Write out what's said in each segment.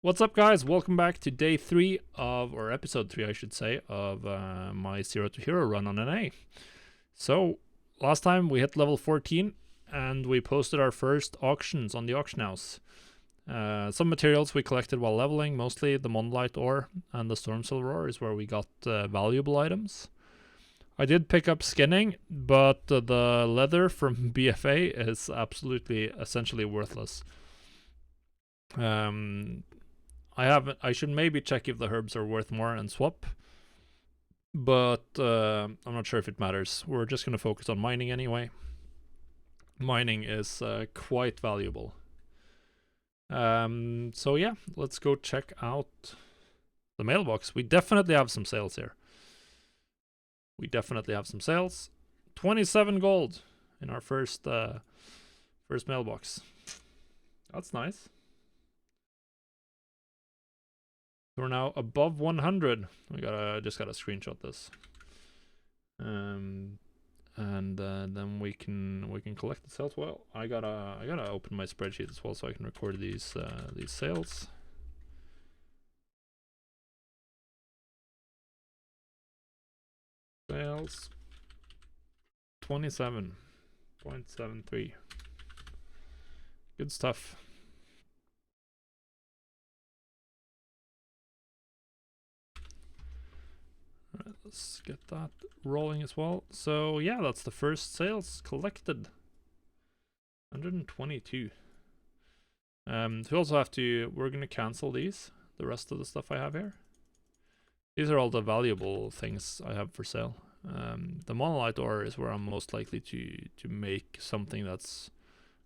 What's up, guys? Welcome back to day 3 or episode 3, I should say, of my Zero to Hero run on NA. So, last time we hit level 14 and we posted our first auctions on the auction house. Some materials we collected while leveling, mostly the Monolite ore and the Storm Silver ore is where we got valuable items. I did pick up skinning, but the leather from BFA is absolutely, essentially worthless. I should maybe check if the herbs are worth more and swap, but I'm not sure if it matters. We're just going to focus on mining anyway. Mining is quite valuable. So yeah, let's go check out the mailbox. We definitely have some sales here. 27 gold in our first mailbox. That's nice. We're now above 100. Just gotta screenshot this, and then we can collect the sales. Well, I gotta open my spreadsheet as well so I can record these sales. Sales 27.73. Good stuff. Alright, let's get that rolling as well. So yeah, that's the first sales collected. 122. We also have to, we're gonna cancel the rest of the stuff I have here. These are all the valuable things I have for sale. The Monolite ore is where I'm most likely to make something that's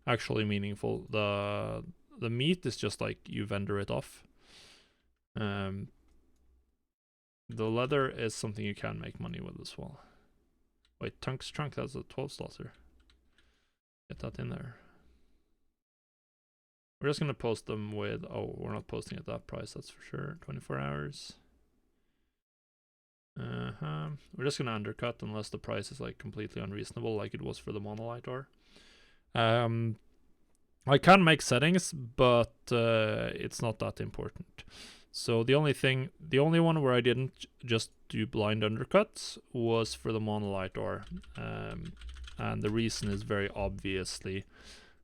actually meaningful. The meat is just like you vendor it off. The leather is something you can make money with as well. Wait, Tunk's trunk, that's a 12 slaughter. Get that in there. We're just gonna post them with, oh, we're not posting at that price, that's for sure. 24 hours. We're just gonna undercut unless the price is like completely unreasonable, like it was for the Monolite ore. I can make settings, but it's not that important. So the only one where I didn't just do blind undercuts was for the Monolite ore. And the reason is very obviously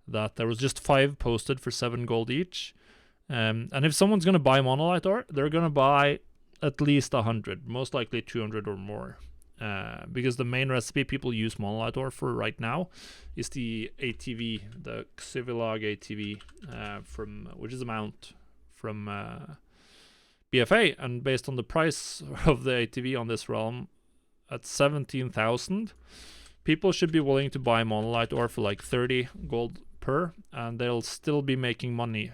that there was just 5 posted for 7 gold each. And if someone's going to buy Monolite ore, they're going to buy at least 100, most likely 200 or more. Because the main recipe people use Monolite ore for right now is the ATV, the Xivilog ATV, which is a mount from BFA, and based on the price of the ATV on this realm at 17,000, people should be willing to buy Monolite ore for like 30 gold per, and they'll still be making money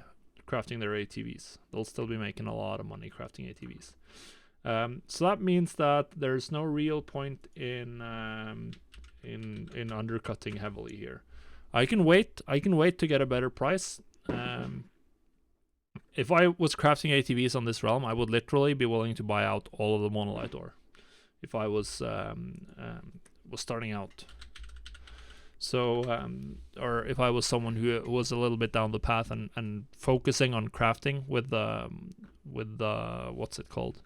crafting their ATVs. They'll still be making a lot of money crafting ATVs. So that means that there's no real point in undercutting heavily here. I can wait to get a better price. If I was crafting ATVs on this realm, I would literally be willing to buy out all of the Monolite ore if I was starting out. So, or if I was someone who was a little bit down the path and focusing on crafting with the what's it called?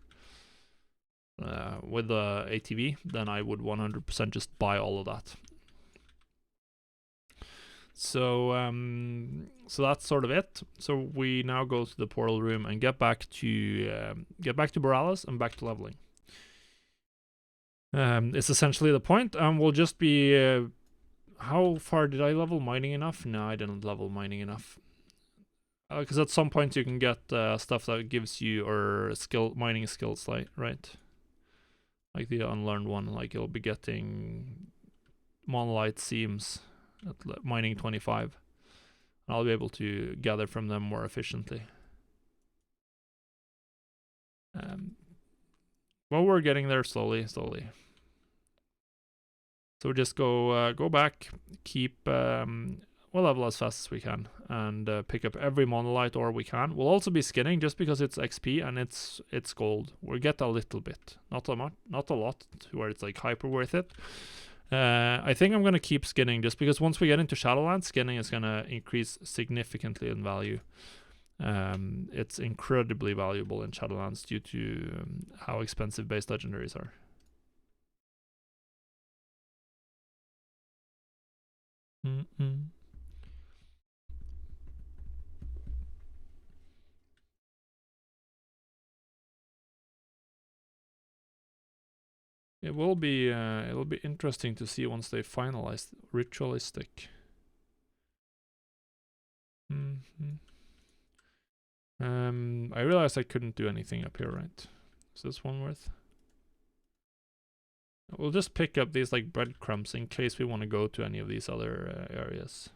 With the ATV, then I would 100% just buy all of that. So that's sort of it. So we now go to the portal room and get back to Borealis and back to leveling. It's essentially the point, and we'll just be. How far did I level mining enough? No, I didn't level mining enough. Because at some point you can get stuff that gives you mining skills, right? Like the unlearned one, like you'll be getting monolite seams at mining 25. And I'll be able to gather from them more efficiently. Well, we're getting there slowly. So just go back, keep we'll level as fast as we can, and pick up every monolite ore we can. We'll also be skinning just because it's XP and it's gold. We'll get a little bit, not a lot, where it's like hyper worth it. I think I'm gonna keep skinning just because once we get into Shadowlands, skinning is gonna increase significantly in value. it's incredibly valuable in Shadowlands due to how expensive base legendaries are. It will be it'll be interesting to see once they finalize ritualistic. I realized I couldn't do anything up here, right? Is this one worth? We'll just pick up these like breadcrumbs in case we want to go to any of these other areas.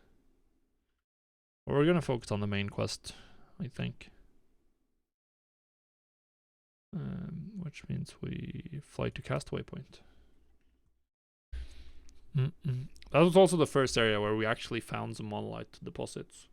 Or we're gonna focus on the main quest, I think. Which means we fly to Castaway Point. That was also the first area where we actually found some monolith deposits.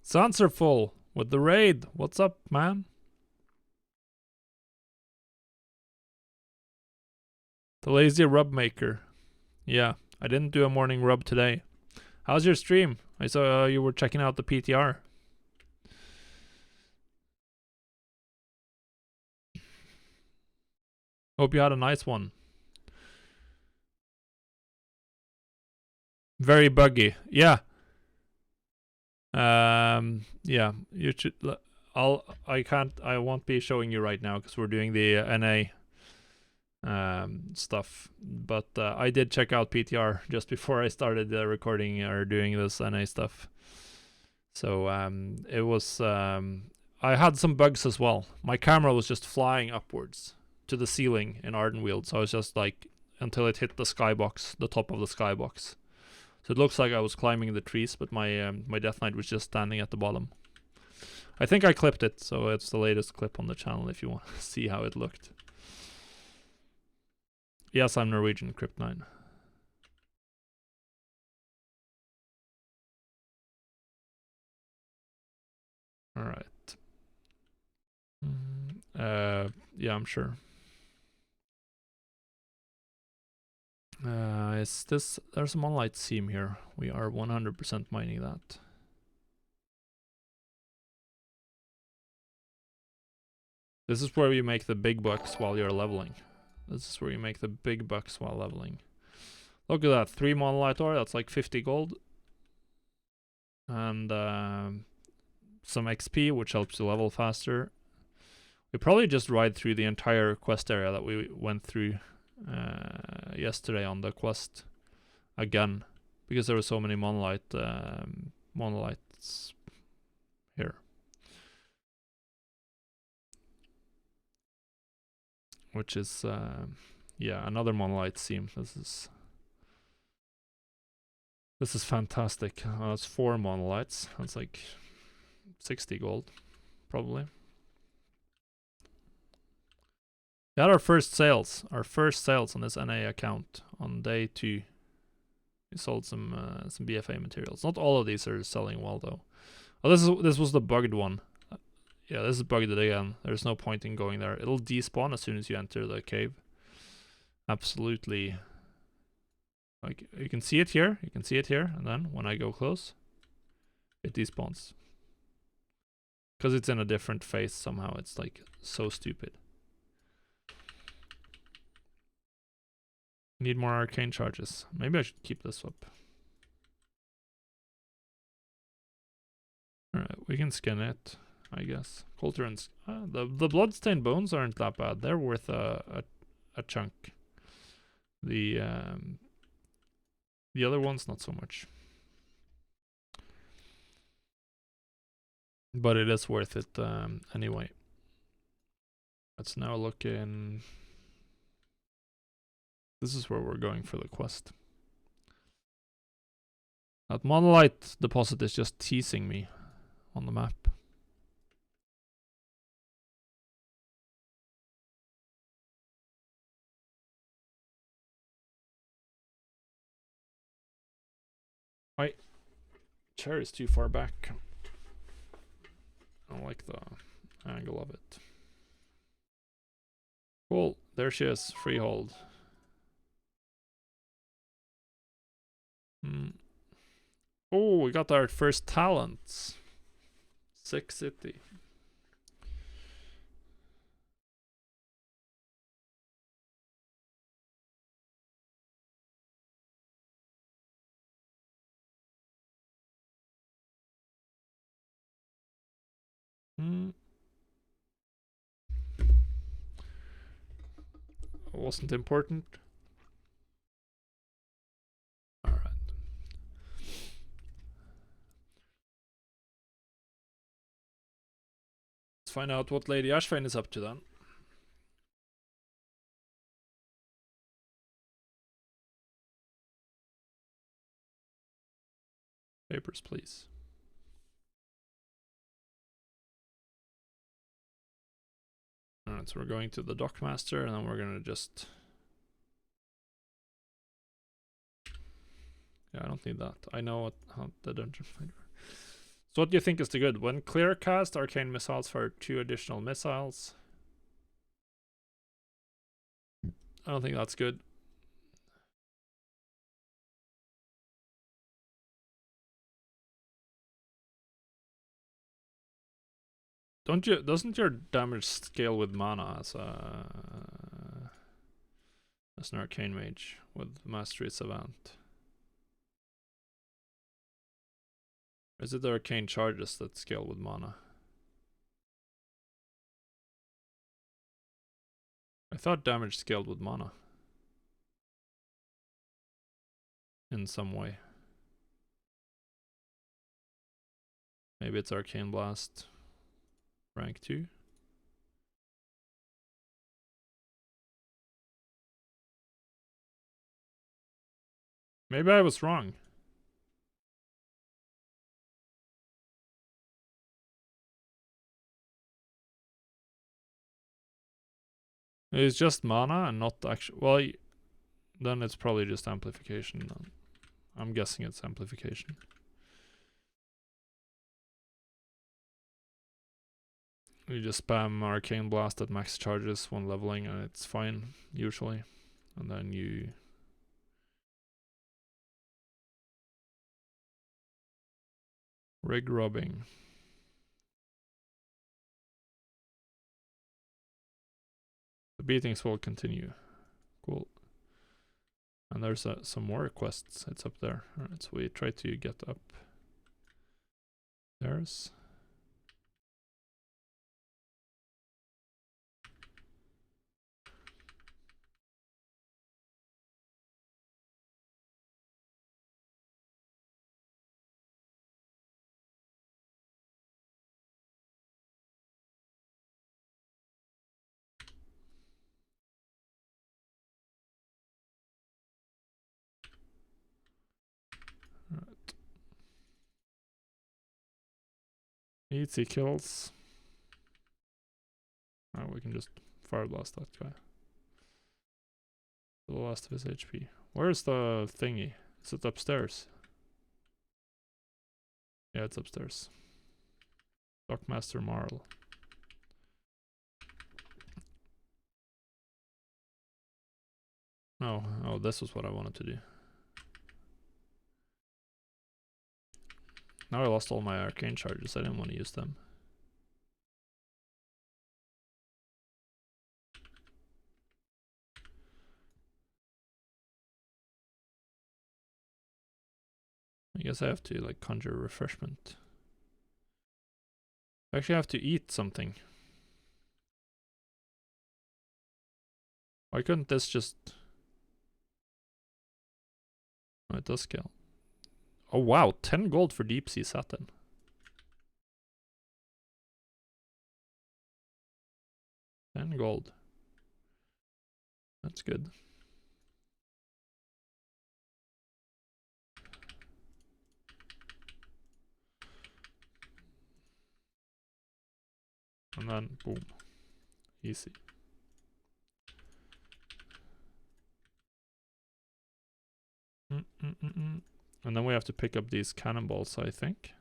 Sands are full with the raid. What's up, man? The lazy rub maker. Yeah, I didn't do a morning rub today. How's your stream? I saw you were checking out the PTR. Hope you had a nice one. Very buggy. Yeah. Yeah. You should. I won't be showing you right now because we're doing the NA stuff. But I did check out PTR just before I started recording or doing this NA stuff. So it was. I had some bugs as well. My camera was just flying upwards to the ceiling in Ardenweald, so I was just like until it hit the skybox, the top of the skybox. So it looks like I was climbing the trees, but my my Death Knight was just standing at the bottom. I think I clipped it, so it's the latest clip on the channel if you want to see how it looked. Yes, I'm Norwegian, Crypt9. Alright. Yeah, I'm sure. Is this... There's a monolith seam here. We are 100% mining that. This is where you make the big bucks while you're leveling. This is where you make the big bucks while leveling. Look at that, 3 monolith ore, that's like 50 gold. And some XP, which helps you level faster. We probably just ride through the entire quest area that we went through yesterday on the quest again, because there were so many monoliths here. Which is, yeah, another monolith seam. This is fantastic. It's 4 monoliths. That's like 60 gold, probably. We had our first sales on this NA account on day 2. We sold some BFA materials. Not all of these are selling well though. Oh, this was the bugged one. Yeah, this is bugged again. There's no point in going there. It'll despawn as soon as you enter the cave. Absolutely. Like, you can see it here, and then when I go close, it despawns. Because it's in a different phase somehow. It's like so stupid. Need more arcane charges. Maybe I should keep this up. Alright, we can skin it, I guess. Colterans. The bloodstained bones aren't that bad. They're worth a chunk. The other ones, not so much. But it is worth it anyway. Let's now look in... This is where we're going for the quest. That monolith deposit is just teasing me on the map. My chair is too far back. I don't like the angle of it. Cool. There she is. Freehold. Oh, we got our first talents. Sick City. Wasn't important. Alright. Let's find out what Lady Ashvane is up to then. Papers, please. Alright, so we're going to the Dockmaster, and then we're gonna just... Yeah, I don't need that. I know how the dungeon finder. So what do you think is the good? When clear cast, arcane missiles for 2 additional missiles. I don't think that's good. Doesn't your damage scale with mana as an arcane mage with Mastery Savant? Or is it the arcane charges that scale with mana? I thought damage scaled with mana. In some way. Maybe it's Arcane Blast. Rank 2. Maybe I was wrong. It's just mana and not actual. Well, then it's probably just amplification. I'm guessing it's amplification. You just spam Arcane Blast at max charges when leveling, and it's fine, usually. And then you... Rig robbing. The beatings will continue. Cool. And there's some more quests. It's up there. Alright, so we try to get up. There's... Alright. Easy kills. Oh, we can just fire blast that guy. The last of his HP. Where's the thingy? Is it upstairs? Yeah, it's upstairs. Dockmaster Marl. Oh, this was what I wanted to do. Now I lost all my arcane charges. I didn't want to use them. I guess I have to like conjure refreshment. I actually have to eat something. Why couldn't this just... Oh, it does scale. Oh wow, 10 gold for deep sea satin. 10 gold. That's good. And then, boom. Easy. And then we have to pick up these cannonballs, I think.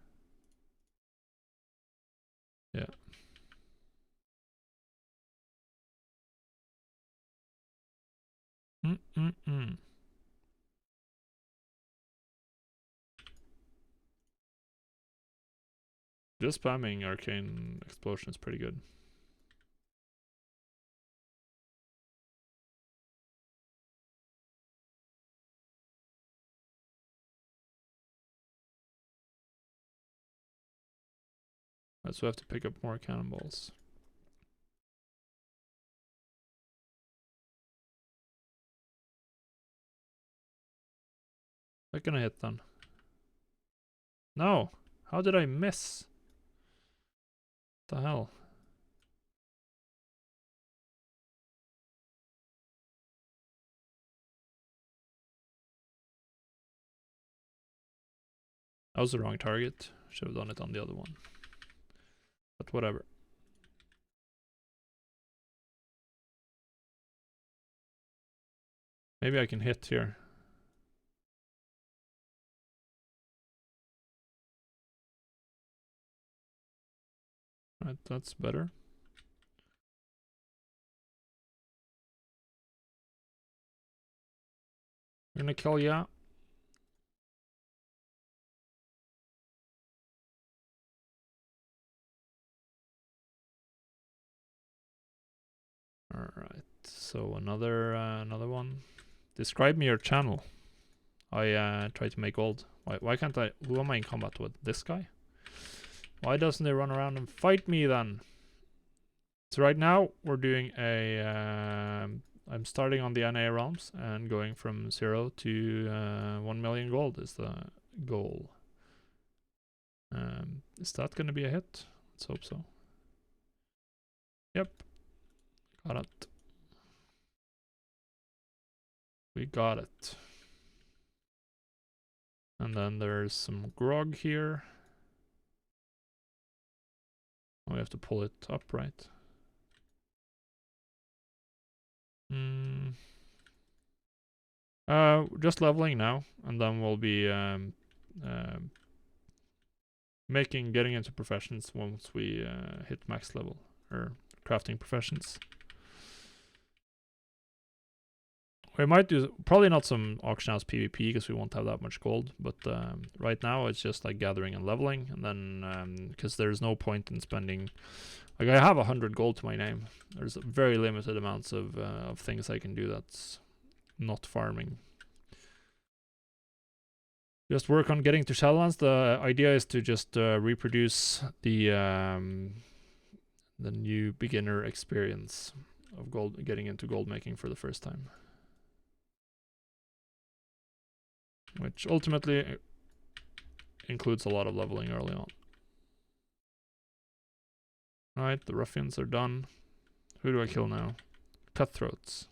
Yeah. Just spamming arcane explosion is pretty good. Right, so we have to pick up more cannonballs. What can I hit then? No! How did I miss? What the hell? That was the wrong target. Should have done it on the other one. But whatever. Maybe I can hit here. Right, that's better. We're gonna kill ya. Alright, so another one. Describe me your channel. I try to make gold. Why can't I? Who am I in combat with? This guy? Why doesn't he run around and fight me then? So right now we're doing a. I'm starting on the NA realms and going from 0 to 1 million gold is the goal. Is that gonna be a hit? Let's hope so. Yep. Got it. We got it. And then there's some grog here. We have to pull it up, right? Just leveling now, and then we'll be getting into professions once we hit max level, or crafting professions. We might do, probably not some auction house PvP because we won't have that much gold, but right now it's just like gathering and leveling, and then because there's no point in spending, like I have 100 gold to my name. There's very limited amounts of things I can do that's not farming. Just work on getting to Shadowlands. The idea is to just reproduce the new beginner experience of getting into gold making for the first time, which ultimately includes a lot of leveling early on. Alright, the ruffians are done. Who do I kill now? Cutthroats.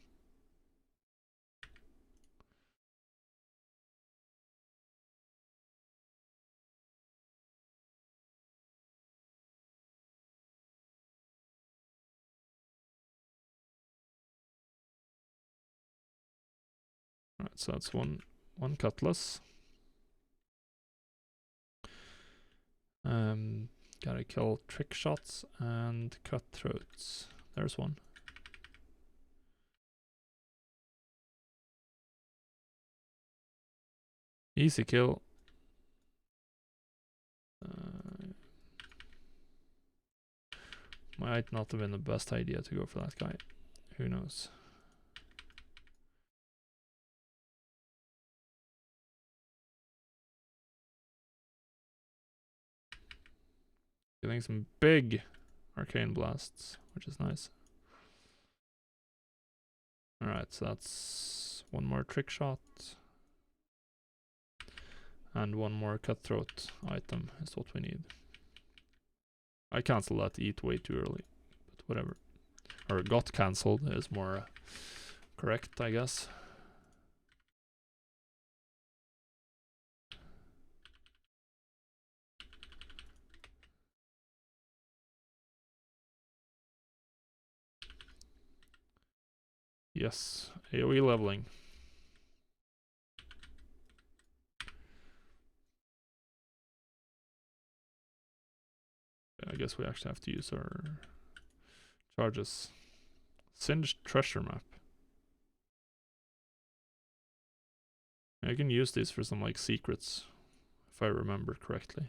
Alright, so that's one cutlass. Gotta kill trick shots and cutthroats. There's one. Easy kill. Might not have been the best idea to go for that guy. Who knows? Getting some big arcane blasts, which is nice. Alright, so that's one more trick shot. And one more cutthroat item is what we need. I cancelled that eat way too early, but whatever. Or got cancelled is more correct, I guess. Yes, AoE leveling. I guess we actually have to use our charges. Singed treasure map. I can use these for some like secrets, if I remember correctly.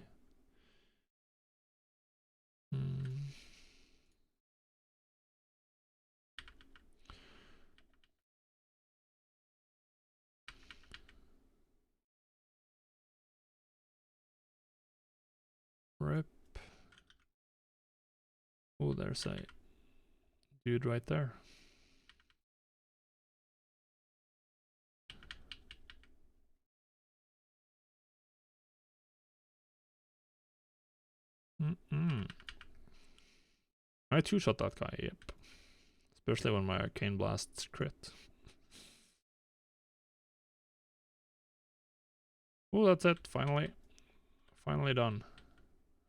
Rip. Oh, there's a dude right there. I two-shot that guy, yep. Especially when my arcane blasts crit. Oh, that's it, finally. Finally done.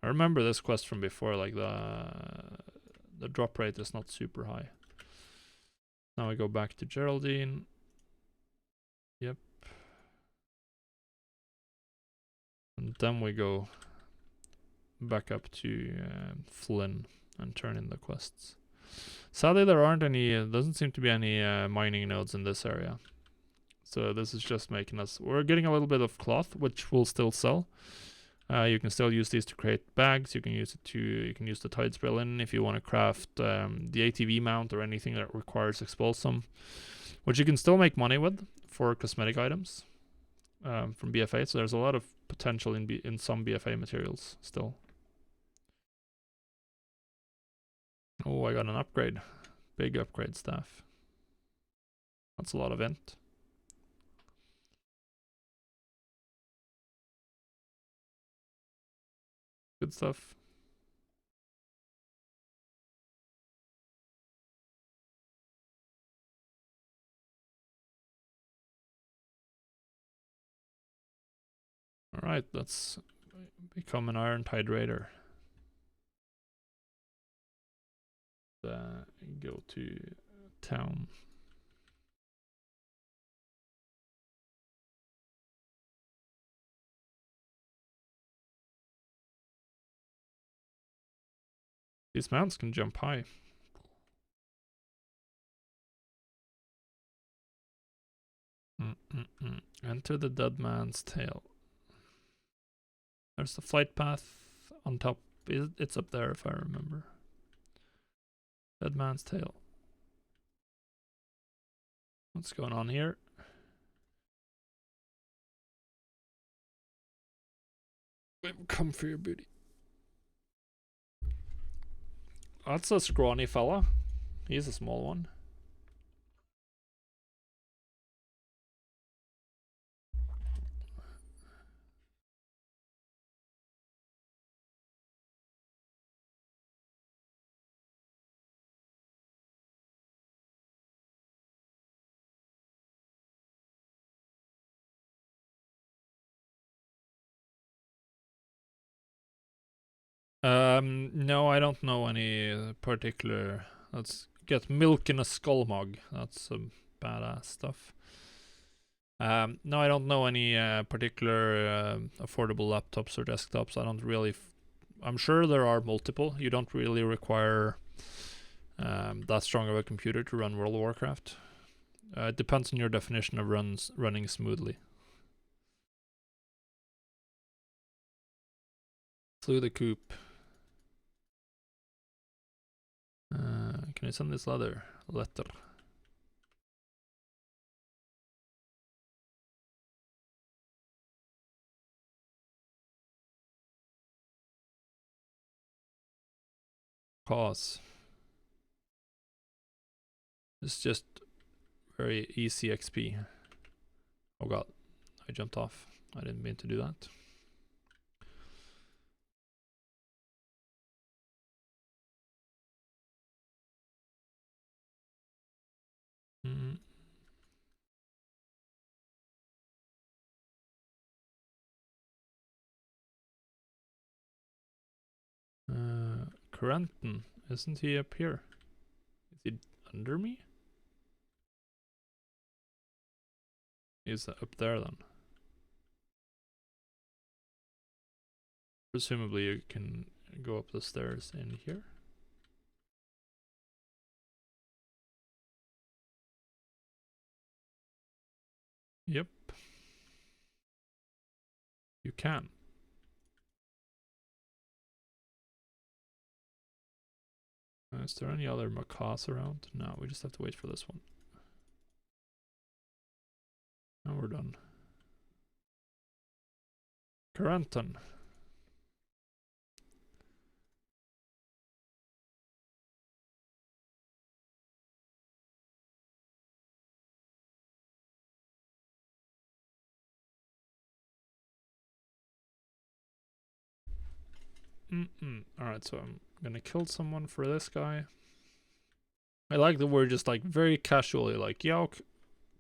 I remember this quest from before, like the drop rate is not super high. Now I go back to Geraldine. Yep. And then we go back up to Flynn and turn in the quests. Sadly, there aren't any, doesn't seem to be any mining nodes in this area. So this is just making us, we're getting a little bit of cloth, which we'll still sell. You can still use these to create bags. You can use it to, you can use the tide spray linen if you want to craft the ATV mount or anything that requires expulsum, which you can still make money with for cosmetic items from BFA. So there's a lot of potential in some BFA materials still. Oh, I got an upgrade. Big upgrade staff. That's a lot of int. Good stuff. Alright, let's become an Iron Tide Raider. Go to town. These mounts can jump high. Enter the dead man's tail. There's the flight path on top. It's up there if I remember. Dead man's tail. What's going on here? Come for your booty. That's a scrawny fella. He's a small one. No, I don't know any particular. Let's get milk in a skull mug. That's some badass stuff. No, I don't know any particular affordable laptops or desktops. I don't really. I'm sure there are multiple. You don't really require that strong of a computer to run World of Warcraft. It depends on your definition of running smoothly. Flew the coop. Can I send this letter? Pause. It's just very easy XP. Oh god, I jumped off. I didn't mean to do that. Corentin, isn't he up here? Is he under me? He's up there then. Presumably you can go up the stairs in here. Yep. You can. Is there any other macaws around? No, we just have to wait for this one. And we're done. Carenton. Alright, so I'm gonna kill someone for this guy. I like that we're just like very casually like, yeah,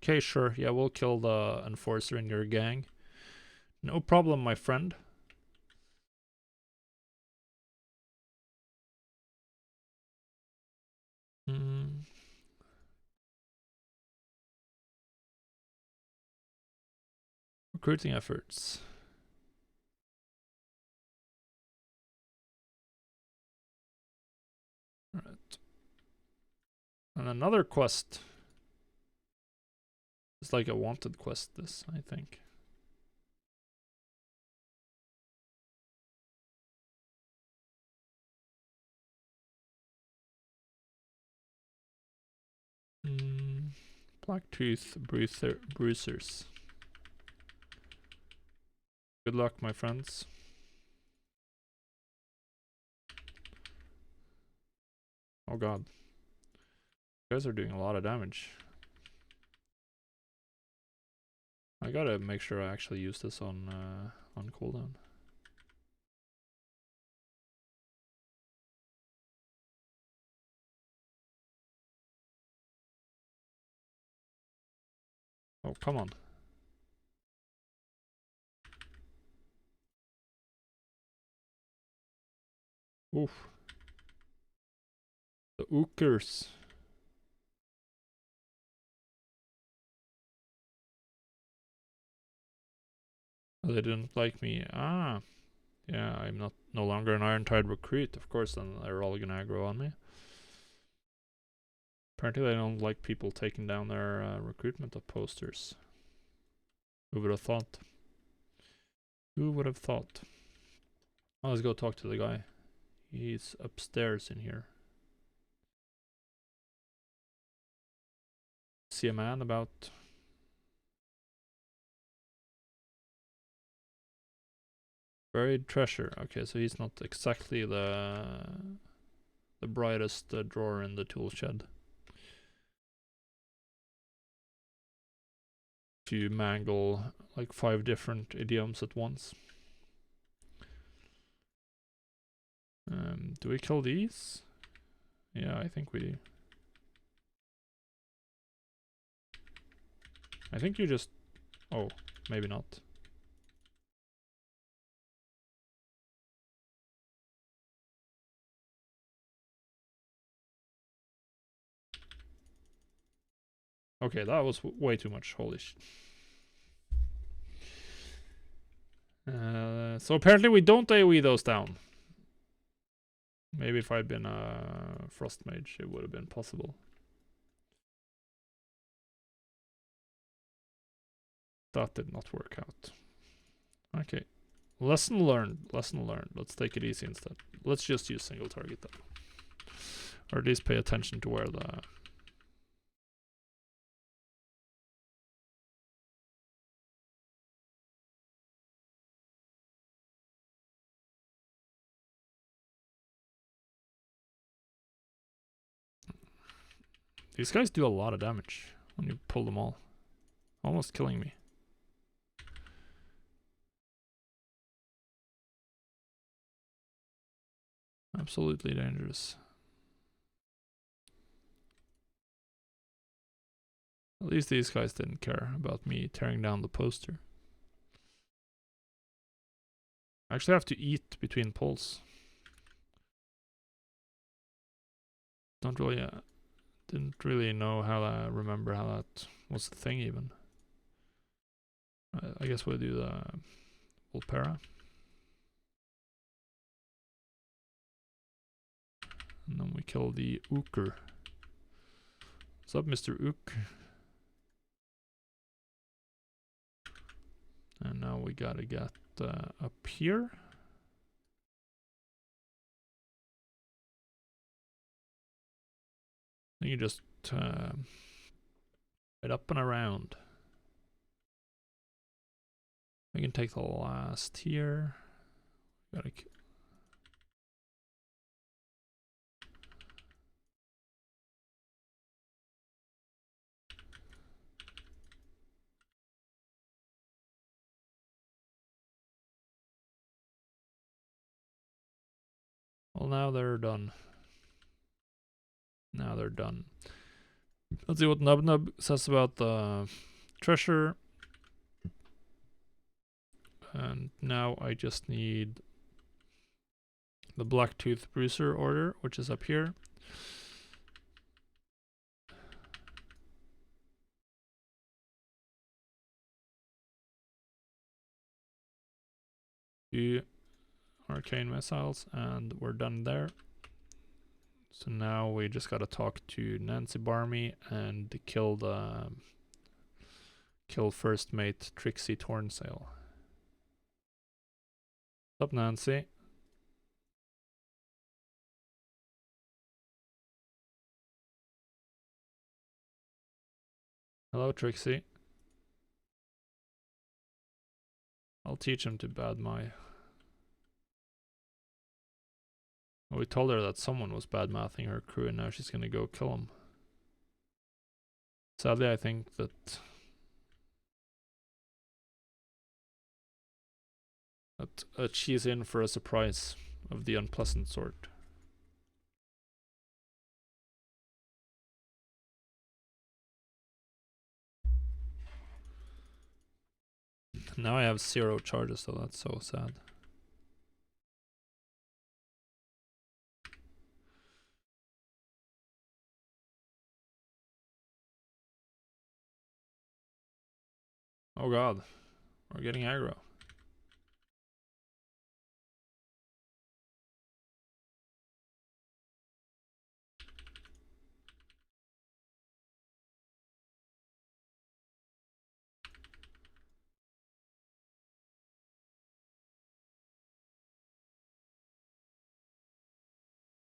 okay, sure, yeah, we'll kill the enforcer in your gang. No problem, my friend. Recruiting efforts. Alright. And another quest. It's like a wanted quest, this, I think. Blacktooth bruisers. Good luck, my friends. Oh god. You guys are doing a lot of damage. I gotta make sure I actually use this on cooldown. Oh, come on. Oof. The ookers. Oh, they didn't like me. Ah. Yeah, I'm no longer an Iron-Tide recruit. Of course, then they're all gonna aggro on me. Apparently they don't like people taking down their recruitment of posters. Who would have thought? Who would have thought? Oh, let's go talk to the guy. He's upstairs in here. See a man about... Buried treasure. Okay, so he's not exactly the brightest drawer in the tool shed. To mangle like 5 different idioms at once. Do we kill these? Yeah, I think we do. I think you just... Oh, maybe not. Okay, that was way too much. Holy shit. So apparently we don't AoE those down. Maybe if I'd been a Frost Mage, it would have been possible. That did not work out. Okay. Lesson learned. Lesson learned. Let's take it easy instead. Let's just use single target then. Or at least pay attention to where the... These guys do a lot of damage when you pull them all. Almost killing me. Absolutely dangerous. At least these guys didn't care about me tearing down the poster. I actually have to eat between pulls. Didn't really know how to remember how that was the thing even. I guess we'll do the Volpera. And then we kill the Ooker. What's up, Mr. Ook? And now we gotta get up here. Then you just right up and around. We can take the last here. Gotta. Well, now they're done. Now they're done. Let's see what Nub Nub says about the treasure. And now I just need the Blacktooth Bruiser order, which is up here. Two arcane missiles, and we're done there. So now we just gotta talk to Nancy Barmy and kill first mate Trixie Tornsail. What's up, Nancy? Hello, Trixie. I'll teach him to bad my. We told her that someone was bad mouthing her crew, and now she's gonna go kill him. Sadly, I think that she's in for a surprise of the unpleasant sort. Now I have 0 charges, so that's so sad. Oh god, we're getting aggro.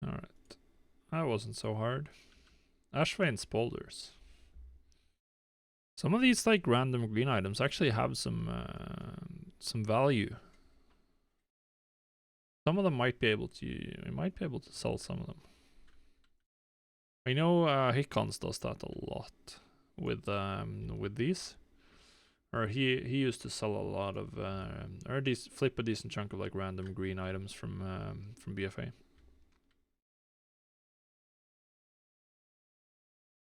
Alright, that wasn't so hard. Ashvane's boulders. Some of these like random green items actually have some value. Some of them might be able to. We might be able to sell some of them. I know Hickons does that a lot with these. Or he used to sell a lot of or flip a decent chunk of like random green items from BFA.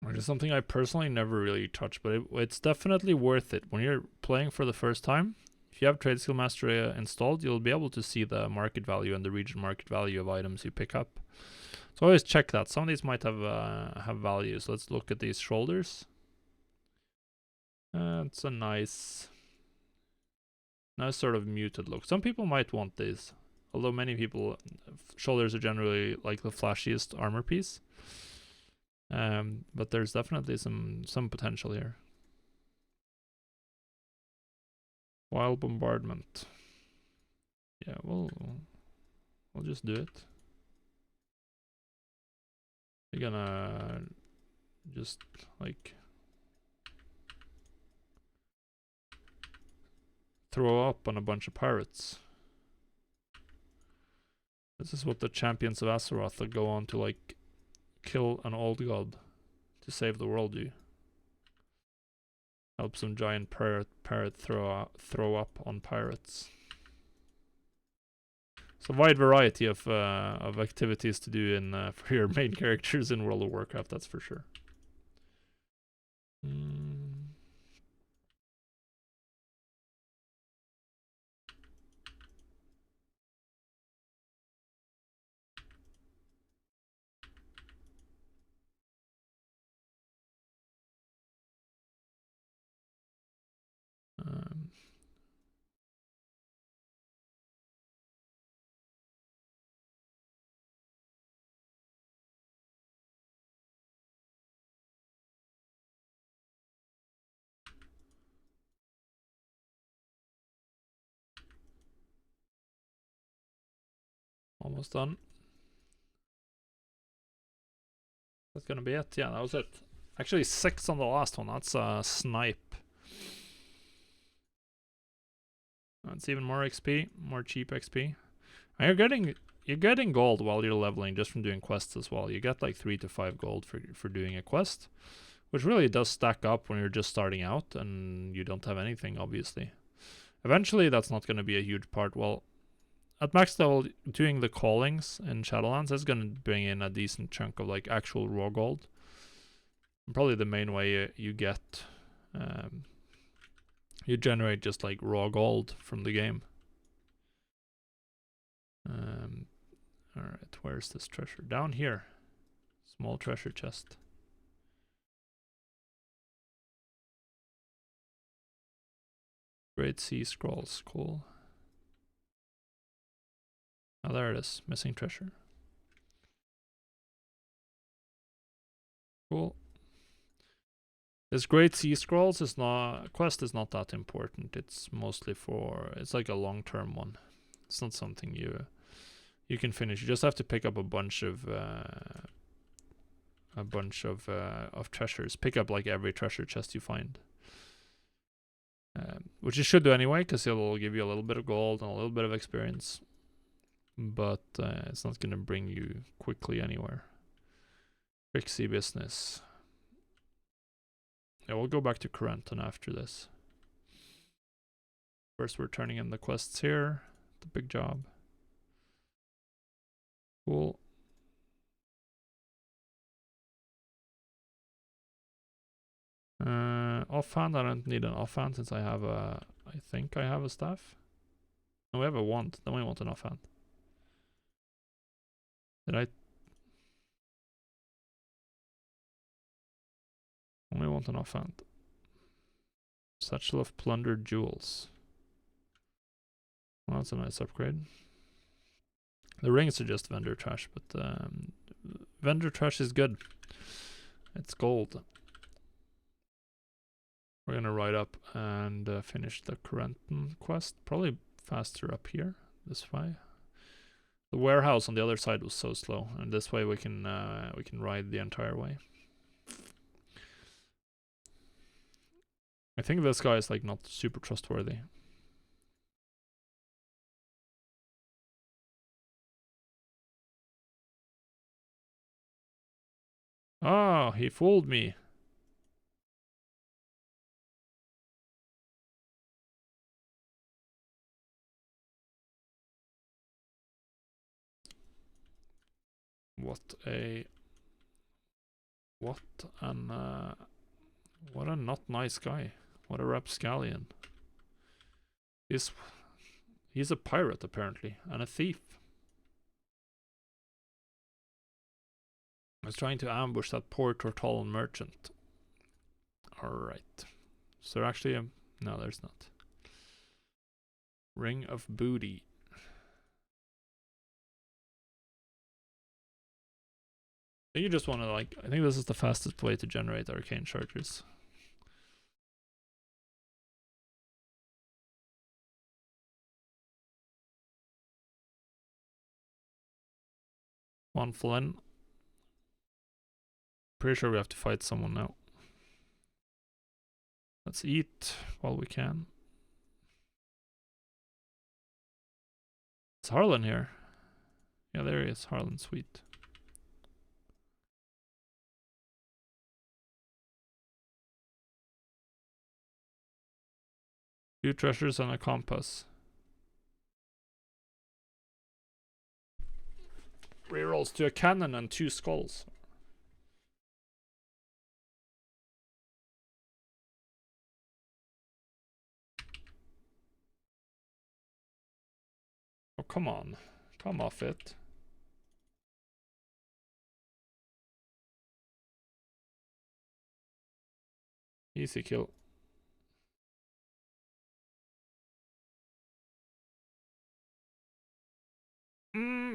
Which is something I personally never really touch, but it's definitely worth it when you're playing for the first time. If you have Trade Skill Mastery installed, you'll be able to see the market value and the region market value of items you pick up. So always check that. Some of these might have values. Let's look at these shoulders. It's a nice sort of muted look. Some people might want these, although many people shoulders are generally like the flashiest armor piece. But there's definitely some potential here. Wild bombardment. Yeah, we'll just do it. We're gonna just like throw up on a bunch of pirates. This is what the champions of Azeroth that go on to like kill an old god to save the world do. Help some giant parrot throw up on pirates. It's a wide variety of activities to do in for your main characters in World of Warcraft, that's for sure. Almost done. That's gonna be it. Yeah, that was it. Actually 6 on the last one. That's a snipe. That's even more XP, more cheap XP. And you're getting gold while you're leveling just from doing quests as well. You get like 3 to 5 gold for doing a quest, which really does stack up when you're just starting out and you don't have anything, obviously. Eventually, that's not going to be a huge part. Well, at max level, doing the callings in Shadowlands is going to bring in a decent chunk of like actual raw gold. And probably the main way you get, you generate just like raw gold from the game. Alright, where's this treasure? Down here. Small treasure chest. Great Sea Scrolls, cool. Oh, there it is. Missing treasure. Cool. This Great Sea Scrolls is not quest is not that important. It's mostly for it's like a long-term one. It's not something you can finish. You just have to pick up a bunch of treasures. Pick up like every treasure chest you find. Which you should do anyway, because it'll give you a little bit of gold and a little bit of experience. But it's not going to bring you quickly anywhere. Trixie business. Yeah, we'll go back to Corenton after this. First, we're turning in the quests here. The big job. Cool. Offhand, I don't need an offhand since I have a... I think I have a staff. No, we have a wand. Then we want an offhand. Did I... Only want an offhand. Satchel of plundered jewels. Well, that's a nice upgrade. The rings are just vendor trash, but vendor trash is good. It's gold. We're gonna ride up and finish the Corenton quest. Probably faster up here, this way. The warehouse on the other side was so slow, and this way we can ride the entire way. I think this guy is like not super trustworthy. Oh, he fooled me. What a not nice guy. What a rapscallion. He's a pirate apparently, and a thief. I was trying to ambush that poor Tortollan merchant. Alright. Is there actually a... No, there's not. Ring of Booty. I think you just want to like... I think this is the fastest way to generate arcane charges. One Flynn. Pretty sure we have to fight someone now. Let's eat while we can. Is Harlan here? Yeah, there he is. Harlan, sweet. Two treasures and a compass. Rerolls to a cannon and 2 skulls. Oh, come on. Come off it. Easy kill.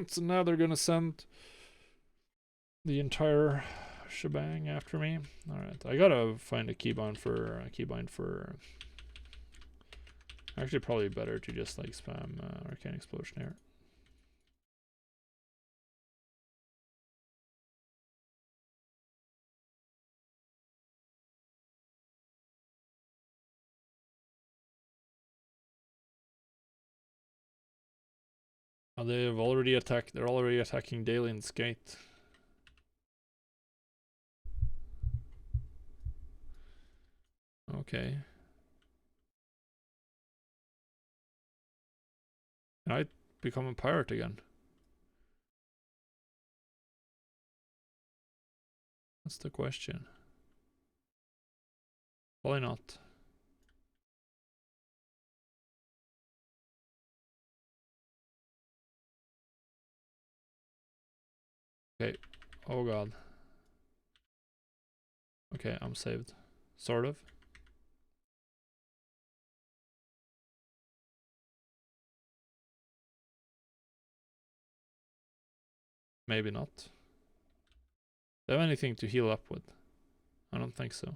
So now they're gonna send the entire shebang after me. Alright, I gotta find a keybind for... Actually, probably better to just like spam Arcane Explosion here. Oh, they've already attacked. They're already attacking Dalian's gate. Okay. Can I become a pirate again? That's the question. Probably not. Okay. Oh god. Okay, I'm saved. Sort of. Maybe not. Do I have anything to heal up with? I don't think so.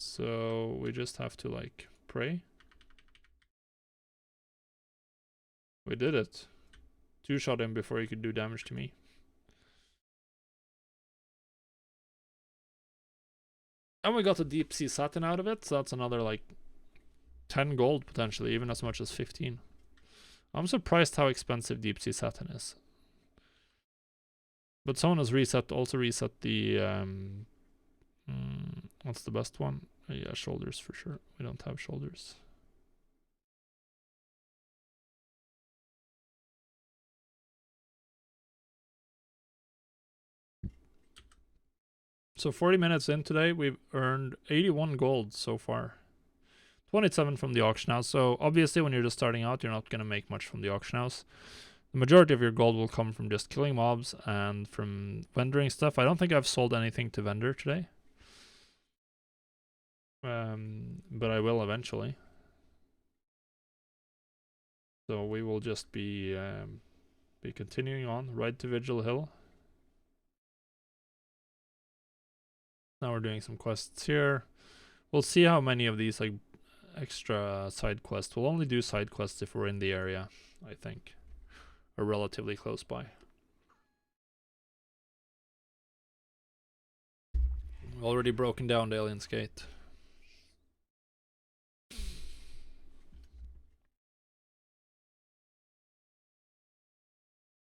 So we just have to like pray. We did it. 2-shot him before he could do damage to me. And we got a deep sea satin out of it, so that's another like 10 gold potentially, even as much as 15. I'm surprised how expensive deep sea satin is. But someone has also reset the what's the best one? Yeah, shoulders for sure. We don't have shoulders. So 40 minutes in today, we've earned 81 gold so far. 27 from the auction house. So obviously when you're just starting out, you're not going to make much from the auction house. The majority of your gold will come from just killing mobs and from vendoring stuff. I don't think I've sold anything to vendor today. But I will eventually. So we will just be continuing on. Ride to Vigil Hill. Now we're doing some quests here. We'll see how many of these like extra side quests. We'll only do side quests if we're in the area, I think. Or relatively close by. We've already broken down the Alien's Gate.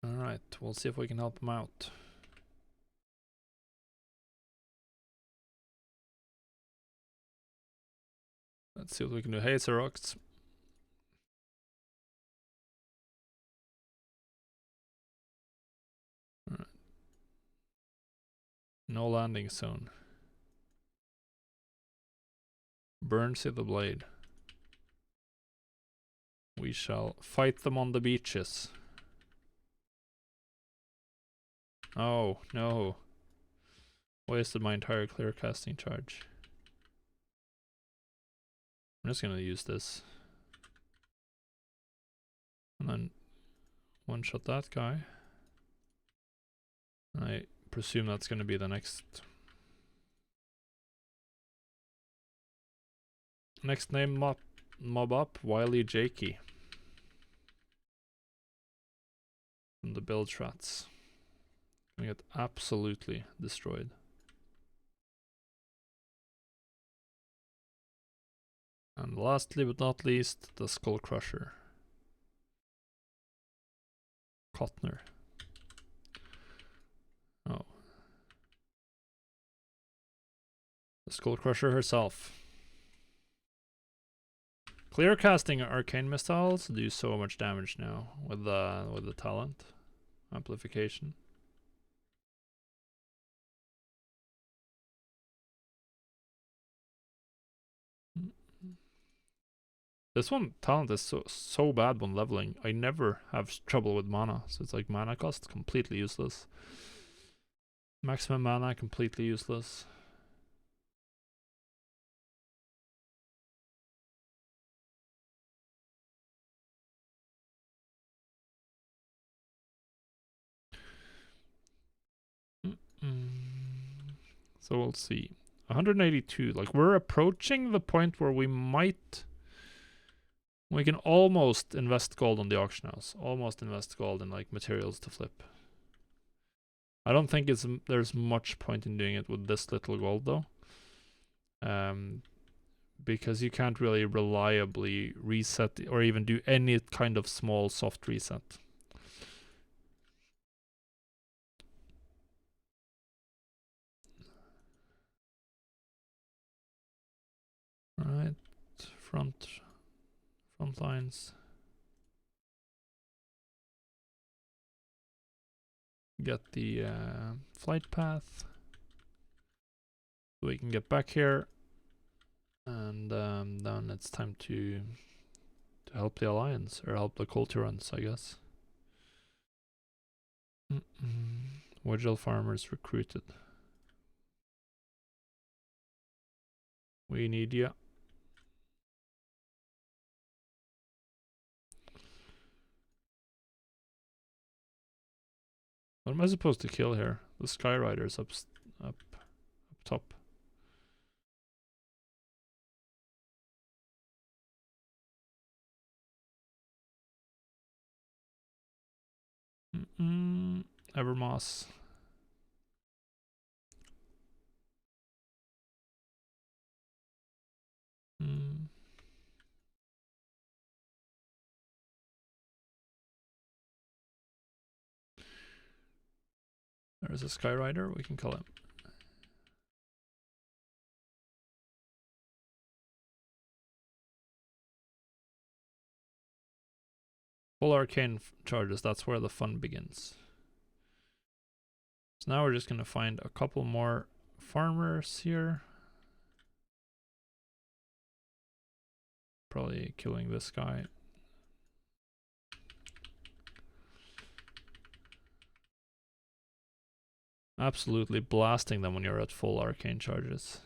Alright, we'll see if we can help him out. Let's see what we can do. Hey, Xerox. Alright. No landing zone. Burns in the blade. We shall fight them on the beaches. Oh, no. Wasted my entire clear casting charge. I'm just gonna use this. And then one-shot that guy. And I presume that's gonna be the next name mob up, Wily Jakey. From the build rats. Gonna get absolutely destroyed. And lastly but not least, the Skull Crusher. Kotner. Oh. The Skull Crusher herself. Clear casting arcane missiles do so much damage now with the talent amplification. This one talent is so bad when leveling. I never have trouble with mana, so it's like mana cost completely useless. Maximum mana completely useless. So we'll see. 182. Like we're approaching the point where we can almost invest gold on the auction house. Almost invest gold in like materials to flip. I don't think there's much point in doing it with this little gold though. because you can't really reliably reset or even do any kind of small soft reset. Alright, front lines. Get the flight path so we can get back here, and then it's time to help the Alliance, or help the Culturans, I guess. Wedgel farmers recruited. We need you. What am I supposed to kill here? The Skyriders up top. Evermoss. There's a Skyrider, we can kill him. Full arcane charges, that's where the fun begins. So now we're just gonna find a couple more farmers here. Probably killing this guy. Absolutely blasting them when you're at full arcane charges.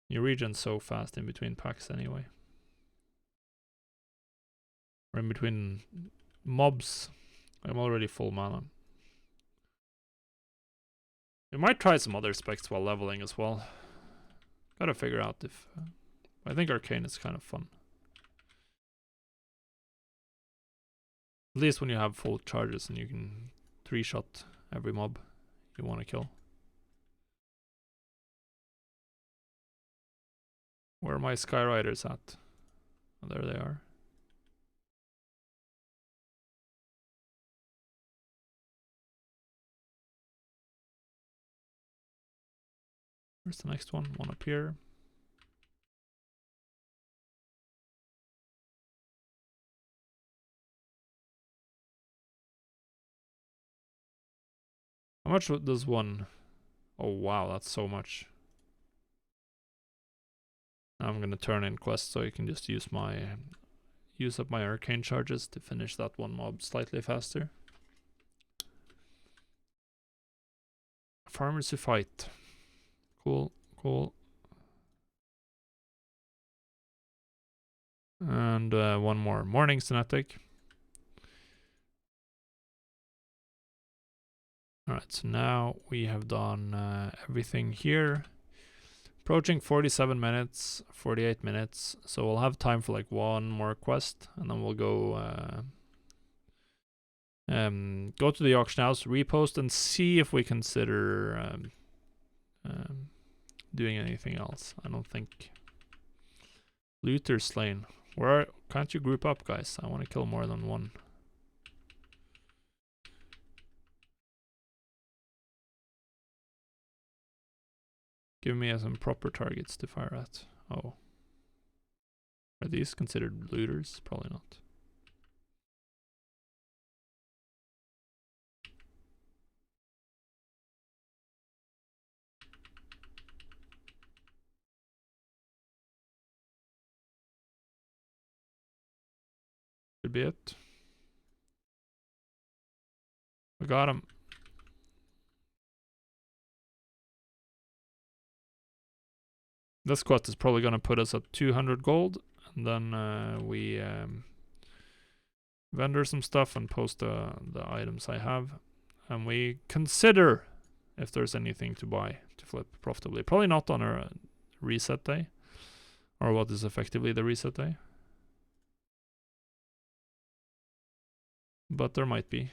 You regen so fast in between packs anyway. Or in between mobs. I'm already full mana. We might try some other specs while leveling as well. Gotta figure out if... I think arcane is kind of fun. At least when you have full charges and you can 3-shot every mob you want to kill. Where are my Skyriders at? Oh, there they are. Where's the next one? One up here. How much does one? Oh wow, that's so much. I'm gonna turn in quests so I can just use up my arcane charges to finish that one mob slightly faster. Farmers who fight. Cool, cool. And one more. Morning Stanetic. Alright, so now we have done everything here. Approaching 47 minutes, 48 minutes. So we'll have time for like one more quest, and then we'll go go to the auction house, repost, and see if we consider doing anything else. I don't think. Luther slain. Where can't you group up, guys? I want to kill more than one. Give me some proper targets to fire at. Oh. Are these considered looters? Probably not. Could be it. We got him. This quest is probably going to put us at 200 gold, and then we vendor some stuff and post the items I have, and we consider if there's anything to buy to flip profitably. Probably not on a reset day, or what is effectively the reset day, but there might be.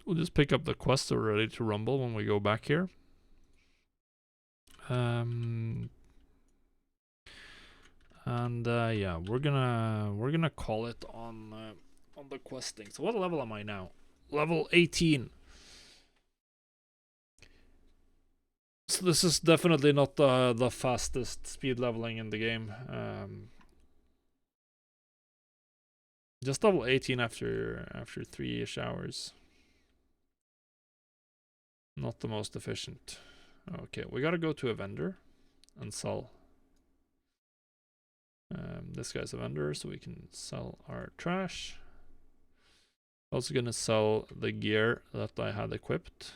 We'll just pick up the quest so we're ready to rumble when we go back here. And yeah, we're gonna call it on the questing. So what level am I now? Level 18. So this is definitely not the fastest speed leveling in the game. Just level 18 after 3-ish hours. Not the most efficient. Okay, we gotta go to a vendor and sell. This guy's a vendor, so we can sell our trash. Also gonna sell the gear that I had equipped.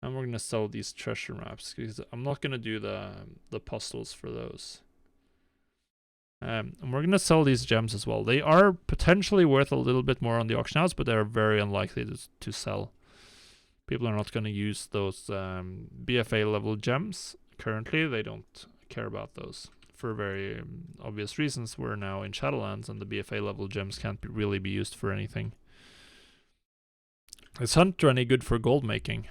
And we're gonna sell these treasure maps, because I'm not gonna do the puzzles for those. And we're gonna sell these gems as well. They are potentially worth a little bit more on the auction house, but they're very unlikely to sell. People are not gonna use those BFA level gems. Currently, they don't care about those. For very obvious reasons. We're now in Shadowlands, and the BFA level gems can't really be used for anything. Is Hunter any good for gold making?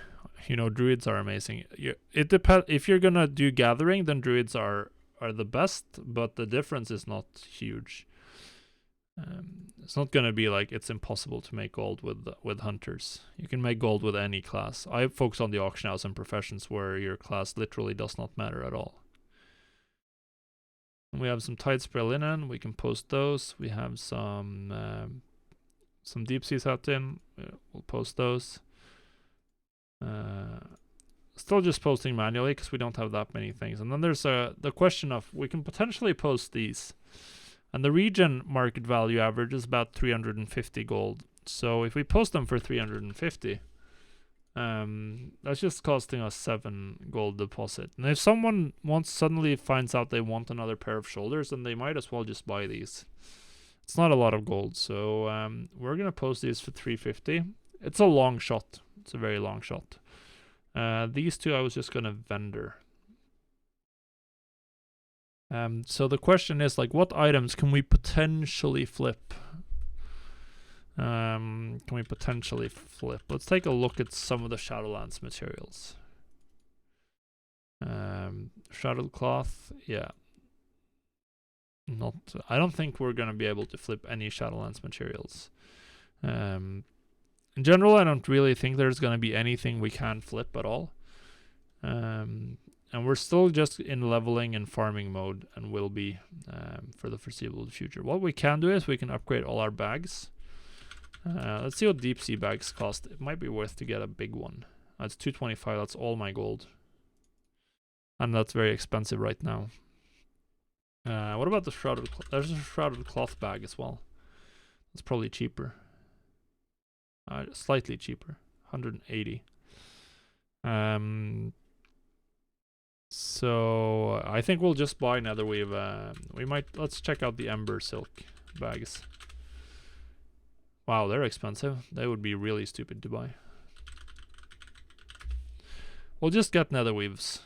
You know, druids are amazing. It depends. If you're gonna do gathering, then druids are the best, but the difference is not huge. It's not gonna be like it's impossible to make gold with hunters. You can make gold with any class. I focus on the auction house and professions where your class literally does not matter at all. And we have some tide spray linen. We can post those. We have some deep sea satin. We'll post those. Still just posting manually because we don't have that many things. And then there's the question of we can potentially post these. And the region market value average is about 350 gold. So if we post them for 350, that's just costing us 7 gold deposit. And if someone suddenly finds out they want another pair of shoulders, then they might as well just buy these. It's not a lot of gold, so we're gonna post these for 350. It's a long shot. It's a very long shot. These two I was just gonna vendor. So the question is, like, what items can we potentially flip? Let's take a look at some of the Shadowlands materials. Shadowed cloth, yeah. I don't think we're gonna be able to flip any Shadowlands materials. In general, I don't really think there's gonna be anything we can flip at all. And we're still just in leveling and farming mode, and will be for the foreseeable future. What we can do is we can upgrade all our bags. Let's see what deep sea bags cost. It might be worth to get a big one. That's 225. That's all my gold, and that's very expensive right now. What about the shrouded? There's a shrouded cloth bag as well. It's probably cheaper. Slightly cheaper, 180. So I think we'll just buy netherweave. Let's check out the ember silk bags. Wow, they're expensive. They would be really stupid to buy. We'll just get netherweaves.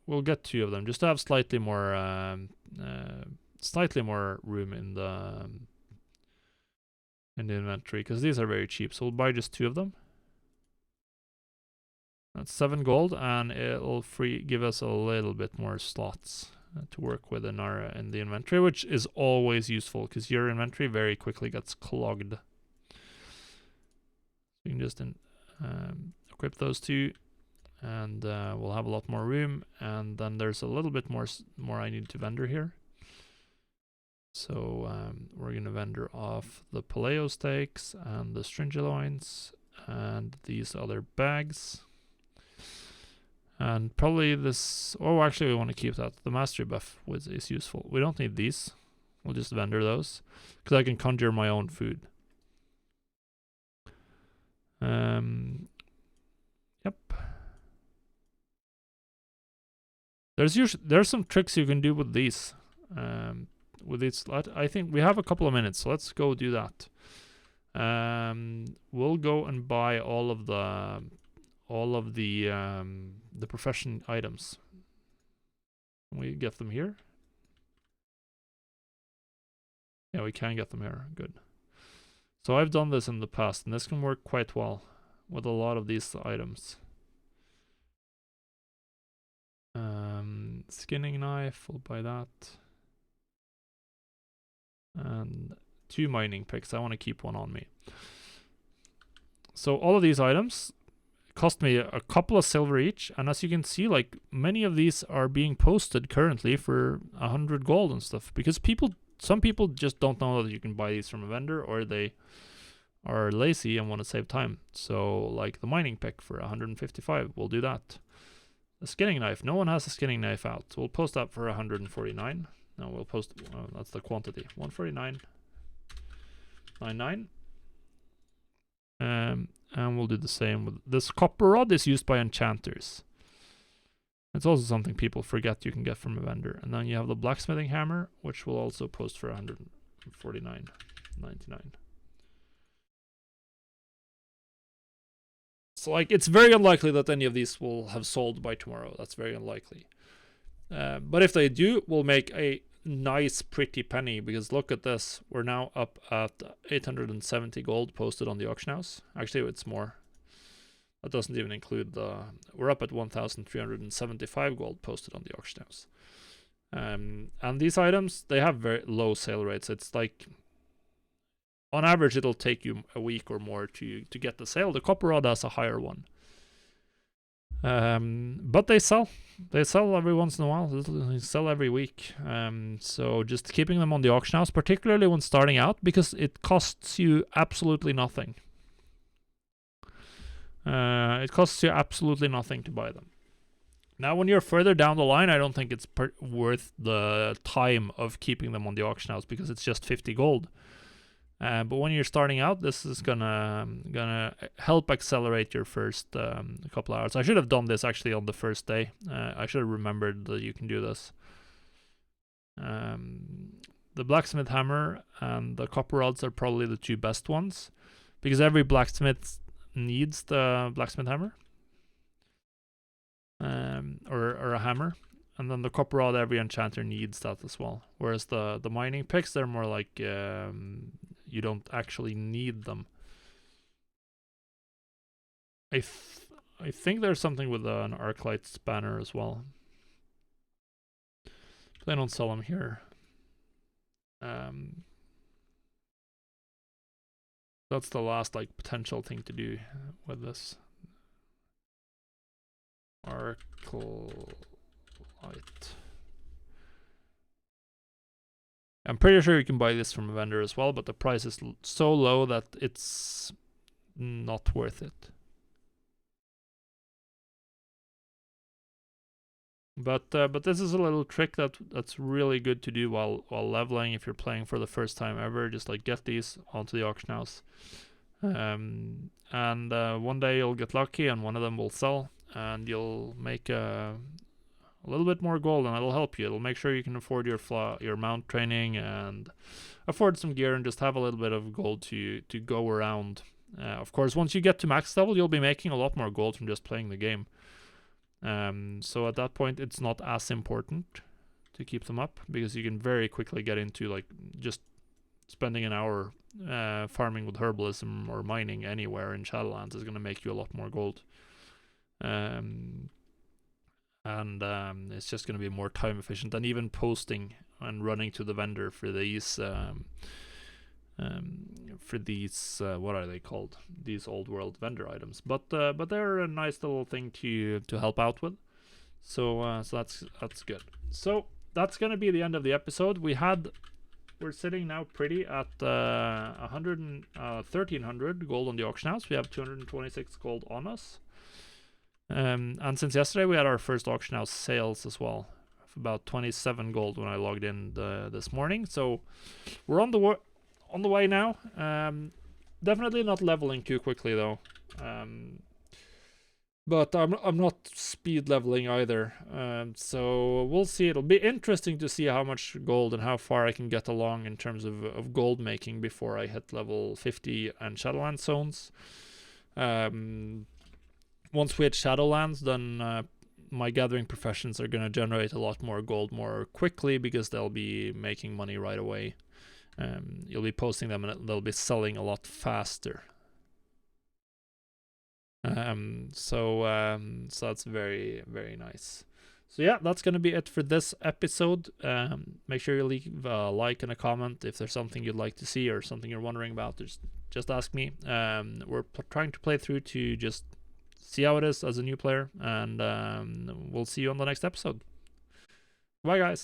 We'll get 2 of them just to have slightly more room in the inventory, because these are very cheap. So we'll buy just 2 of them. That's 7 gold, and it'll give us a little bit more slots to work with in the inventory, which is always useful because your inventory very quickly gets clogged. You can just equip those 2, and we'll have a lot more room. And then there's a little bit more I need to vendor here. So we're gonna vendor off the paleo steaks and the stringyloins and these other bags. And probably this. Oh, actually, we want to keep that. The mastery buff is useful. We don't need these. We'll just vendor those because I can conjure my own food. Yep. There's some tricks you can do with these. I think we have a couple of minutes, so let's go do that. We'll go and buy all of the profession items. Can we get them here? Yeah, we can get them here. Good. So I've done this in the past, and this can work quite well with a lot of these items. Skinning knife, we'll buy that. And 2 mining picks. I want to keep one on me. So all of these items cost me a couple of silver each, and as you can see, like, many of these are being posted currently for 100 gold and stuff, because some people just don't know that you can buy these from a vendor, or they are lazy and want to save time. So like the mining pick for 155, we'll do that. The skinning knife, no one has a skinning knife out, so we'll post that for 149. No, we'll post, that's the quantity, 149.99. And we'll do the same with this. Copper rod is used by enchanters. It's also something people forget you can get from a vendor. And then you have the blacksmithing hammer, which will also post for 149.99. So like, it's very unlikely that any of these will have sold by tomorrow. That's very unlikely. But if they do, we'll make a nice pretty penny, because look at this, we're now up at 870 gold posted on the auction house. Actually, it's more. That doesn't even include we're up at 1,375 gold posted on the auction house. And these items, they have very low sale rates. It's like, on average, it'll take you a week or more to get the sale. The copper rod has a higher one. But they sell. They sell every once in a while. They sell every week. So just keeping them on the auction house, particularly when starting out, because it costs you absolutely nothing. It costs you absolutely nothing to buy them. Now, when you're further down the line, I don't think it's worth the time of keeping them on the auction house, because it's just 50 gold. But when you're starting out, this is gonna help accelerate your first couple hours. I should have done this actually on the first day. I should have remembered that you can do this. The blacksmith hammer and the copper rods are probably the 2 best ones, because every blacksmith needs the blacksmith hammer, or a hammer. And then the copper rod, every enchanter needs that as well. Whereas the mining picks, they're more like, you don't actually need them. I think there's something with an arclight spanner as well. But they don't sell them here. That's the last like potential thing to do with this. Arclight. I'm pretty sure you can buy this from a vendor as well, but the price is so low that it's not worth it. But this is a little trick that's really good to do while leveling if you're playing for the first time ever. Just like get these onto the auction house, and one day you'll get lucky and one of them will sell, and you'll make a little bit more gold, and it'll help you. It'll make sure you can afford your mount training and afford some gear and just have a little bit of gold to go around. Of course, once you get to max level, you'll be making a lot more gold from just playing the game. So at that point, it's not as important to keep them up, because you can very quickly get into like just spending an hour farming with herbalism or mining anywhere in Shadowlands is going to make you a lot more gold. And it's just going to be more time efficient than even posting and running to the vendor for these what are they called, these old world vendor items. But they're a nice little thing to help out with. So that's good. So that's going to be the end of the episode. We're sitting now pretty at 1300 gold on the auction house. We have 226 gold on us. And since yesterday, we had our first auction house sales as well, of about 27 gold when I logged in this morning. So we're on the way now. Definitely not leveling too quickly though. But I'm not speed leveling either. So we'll see. It'll be interesting to see how much gold and how far I can get along in terms of gold making before I hit level 50 and Shadowlands zones. Once we hit Shadowlands, then my gathering professions are going to generate a lot more gold more quickly, because they'll be making money right away. You'll be posting them and they'll be selling a lot faster. So that's very, very nice. So yeah, that's gonna be it for this episode. Make sure you leave a like and a comment if there's something you'd like to see or something you're wondering about. Just ask me. We're trying to play through to just see how it is as a new player, and we'll see you on the next episode. Bye, guys.